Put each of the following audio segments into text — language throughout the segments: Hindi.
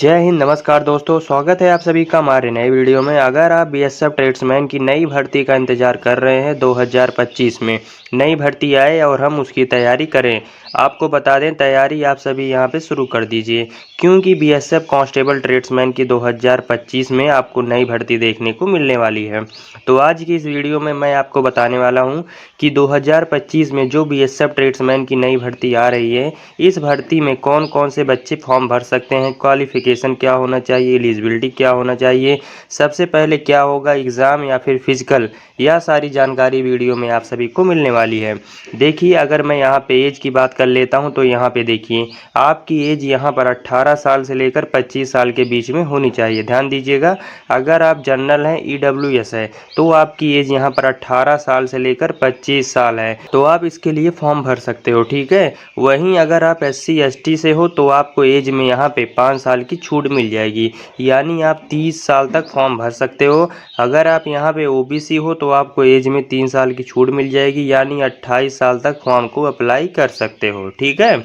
जय हिंद, नमस्कार दोस्तों। स्वागत है आप सभी का हमारे नए वीडियो में। अगर आप बीएसएफ ट्रेड्समैन की नई भर्ती का इंतजार कर रहे हैं 2025 में नई भर्ती आए और हम उसकी तैयारी करें, आपको बता दें तैयारी आप सभी यहां पे शुरू कर दीजिए, क्योंकि बीएसएफ कांस्टेबल ट्रेड्समैन की 2025 में आपको नई भर्ती देखने को मिलने वाली है। तो आज की इस वीडियो में मैं आपको बताने वाला हूं कि 2025 में जो बीएसएफ ट्रेड्समैन की नई भर्ती आ रही है, इस भर्ती में कौन कौन से बच्चे फॉर्म भर सकते हैं, क्वालिफिकेशन क्या होना चाहिए, एलिजिबिलिटी क्या होना चाहिए, सबसे पहले क्या होगा एग्ज़ाम या फिर फिजिकल, यह सारी जानकारी वीडियो में आप सभी को मिलने वाली है। देखिए, अगर मैं यहाँ पे एज की बात कर लेता हूँ तो यहाँ पे देखिए आपकी एज यहाँ पर 18 साल से लेकर 25 साल के बीच में होनी चाहिए। ध्यान दीजिएगा, अगर आप जनरल हैं, ईडब्ल्यूएस है, तो आपकी एज यहाँ पर 18 साल से लेकर 25 साल है, तो आप इसके लिए फॉर्म भर सकते हो। ठीक है, वहीं अगर आप SC ST से हो तो आपको एज में यहाँ पे 5 साल की छूट मिल जाएगी, यानी आप 30 साल तक फॉर्म भर सकते हो। अगर आप यहाँ पे OBC हो तो आपको एज में 3 साल की छूट मिल जाएगी, यानी 28 साल तक फॉर्म को अप्लाई कर सकते हो। ठीक है,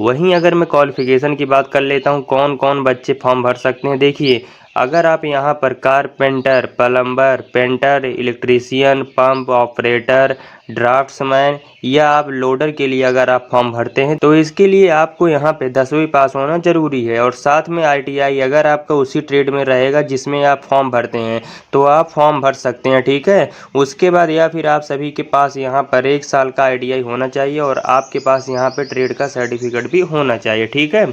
वहीं अगर मैं क्वालिफिकेशन की बात कर लेता हूँ कौन कौन बच्चे फॉर्म भर सकते हैं। देखिए, अगर आप यहाँ पर carpenter, plumber, painter, electrician, pump operator, draughtsman या आप लोडर के लिए अगर आप फॉर्म भरते हैं तो इसके लिए आपको यहाँ पे 10वीं पास होना जरूरी है, और साथ में ITI अगर आपका उसी ट्रेड में रहेगा जिसमें आप फॉर्म भरते हैं तो आप फॉर्म भर सकते हैं। ठीक है, उसके बाद या फिर आप सभी के पास यहाँ पर 1 साल का ITI होना चाहिए और आपके पास यहाँ पे ट्रेड का सर्टिफिकेट भी होना चाहिए। ठीक है,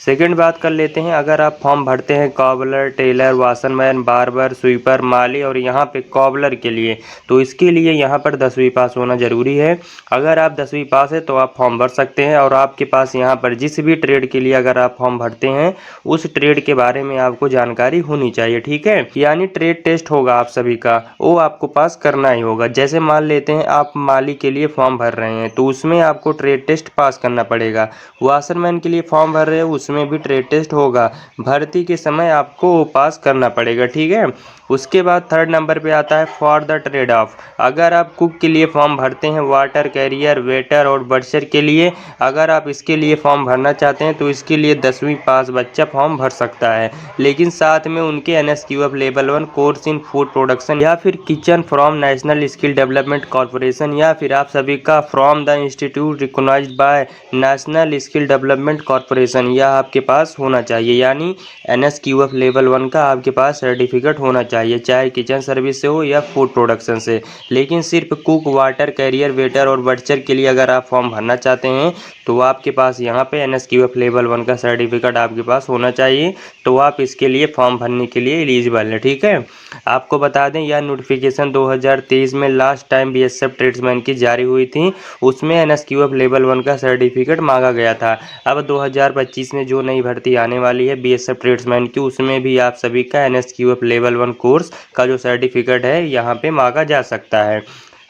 सेकंड बात कर लेते हैं, अगर आप फॉर्म भरते हैं cobbler, tailor, washerman, barber, sweeper, माली और यहाँ पे कॉबलर के लिए, तो इसके लिए यहाँ पर 10वीं पास होना ज़रूरी है। अगर आप 10वीं पास है तो आप फॉर्म भर सकते हैं, और आपके पास यहाँ पर जिस भी ट्रेड के लिए अगर आप फॉर्म भरते हैं उस ट्रेड के बारे में आपको जानकारी होनी चाहिए। ठीक है, यानी ट्रेड टेस्ट होगा आप सभी का, वो आपको पास करना ही होगा। जैसे मान लेते हैं आप माली के लिए फॉर्म भर रहे हैं तो उसमें आपको ट्रेड टेस्ट पास करना पड़ेगा। वाशरमैन के लिए फॉर्म भर रहे हैं उसमें भी ट्रेड टेस्ट होगा, भर्ती के समय आपको वो पास करना पड़ेगा। ठीक है, उसके बाद थर्ड नंबर पे आता है फॉर द ट्रेड ऑफ। अगर आप कुक के लिए फॉर्म भरते हैं, वाटर कैरियर, वेटर और बर्चर के लिए अगर आप इसके लिए फॉर्म भरना चाहते हैं तो इसके लिए 10वीं पास बच्चा फॉर्म भर सकता है, लेकिन साथ में उनके NSQF level 1 course in food production या फिर kitchen from National Skill Development Corporation या फिर आप सभी का from the institute recognised by National Skill Development Corporation, यह आपके पास होना चाहिए। यानी NSQF लेवल 1 का आपके पास सर्टिफिकेट होना चाहिए, चाहे किचन सर्विस से हो या फूड प्रोडक्शन से। लेकिन सिर्फ कुक, वाटर कैरियर, वेटर और बर्चर के लिए अगर आप फॉर्म भरना चाहते हैं तो आपके पास यहाँ पे NSQF लेवल 1 का सर्टिफिकेट आपके पास होना चाहिए, तो आप इसके लिए फॉर्म भरने के लिए एलिजिबल है। ठीक है, आपको बता दें यह नोटिफिकेशन 2023 में लास्ट टाइम BSF ट्रेड्समैन की जारी हुई थी, उसमें NSQF लेवल 1 का सर्टिफिकेट मांगा गया था। अब 2025 में जो नई भर्ती आने वाली है BSF ट्रेड्समैन की, उसमें भी आप सभी का NSQF लेवल 1 कोर्स का जो सर्टिफिकेट है यहाँ पे मांगा जा सकता है।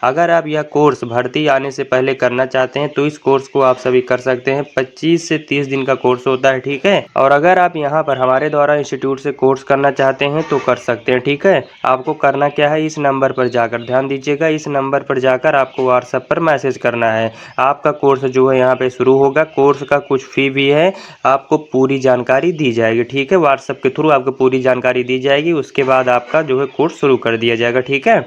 अगर आप यह कोर्स भर्ती आने से पहले करना चाहते हैं तो इस कोर्स को आप सभी कर सकते हैं। 25 से 30 दिन का कोर्स होता है। ठीक है, और अगर आप यहाँ पर हमारे द्वारा इंस्टीट्यूट से कोर्स करना चाहते हैं तो कर सकते हैं। ठीक है, आपको करना क्या है, इस नंबर पर जाकर, ध्यान दीजिएगा, इस नंबर पर जाकर आपको व्हाट्सएप पर मैसेज करना है। आपका कोर्स जो है यहाँ पे शुरू होगा, कोर्स का कुछ फी भी है, आपको पूरी जानकारी दी जाएगी। ठीक है, व्हाट्सएप के थ्रू आपको पूरी जानकारी दी जाएगी, उसके बाद आपका जो है कोर्स शुरू कर दिया जाएगा। ठीक है,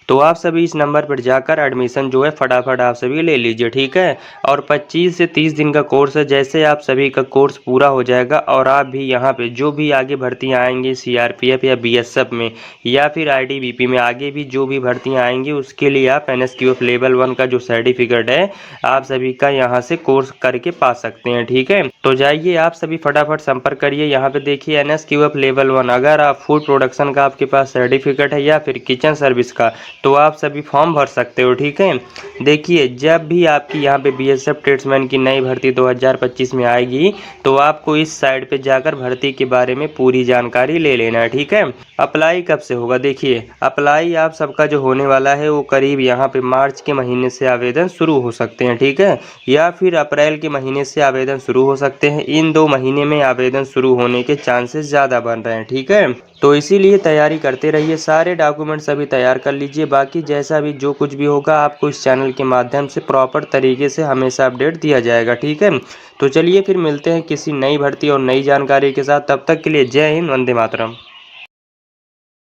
तो आप सभी इस नंबर पर जाकर एडमिशन जो है फटाफट आप सभी ले लीजिए। ठीक है, और 25 से 30 दिन का कोर्स है। जैसे आप सभी का कोर्स पूरा हो जाएगा और आप भी यहाँ पे जो भी आगे भर्तियाँ आएंगी CRPF या BSF में या फिर ITBP में, आगे भी जो भी भर्तियाँ आएंगी उसके लिए आप NSQF लेवल 1 का जो सर्टिफिकेट है आप सभी का यहाँ से कोर्स करके पा सकते हैं। ठीक है, तो जाइए आप सभी फटाफट संपर्क करिए। यहाँ पे देखिए NSQF लेवल 1, अगर आप फूड प्रोडक्शन का आपके पास सर्टिफिकेट है या फिर किचन सर्विस का तो आप सभी फॉर्म भर सकते हो। ठीक है, देखिए जब भी आपकी यहाँ पे BSF ट्रेड्समैन की नई भर्ती 2025 में आएगी तो आपको इस साइड पे जाकर भर्ती के बारे में पूरी जानकारी ले लेना है। ठीक है, अप्लाई कब से होगा, देखिए अप्लाई आप सबका जो होने वाला है वो करीब यहाँ पे मार्च के महीने से आवेदन शुरू हो सकते हैं। ठीक है, या फिर अप्रैल के महीने से आवेदन शुरू हो सकते हैं। इन 2 महीने में आवेदन शुरू होने के चांसेस ज़्यादा बन रहे हैं। ठीक है, तो इसीलिए तैयारी करते रहिए, सारे डॉक्यूमेंट सभी तैयार कर लीजिए। बाकी जैसा भी जो कुछ भी होगा आपको इस चैनल के माध्यम से प्रॉपर तरीके से हमेशा अपडेट दिया जाएगा, ठीक है। तो चलिए फिर मिलते हैं किसी नई भर्ती और नई जानकारी के साथ। तब तक के लिए जय हिंद, वंदे मातरम।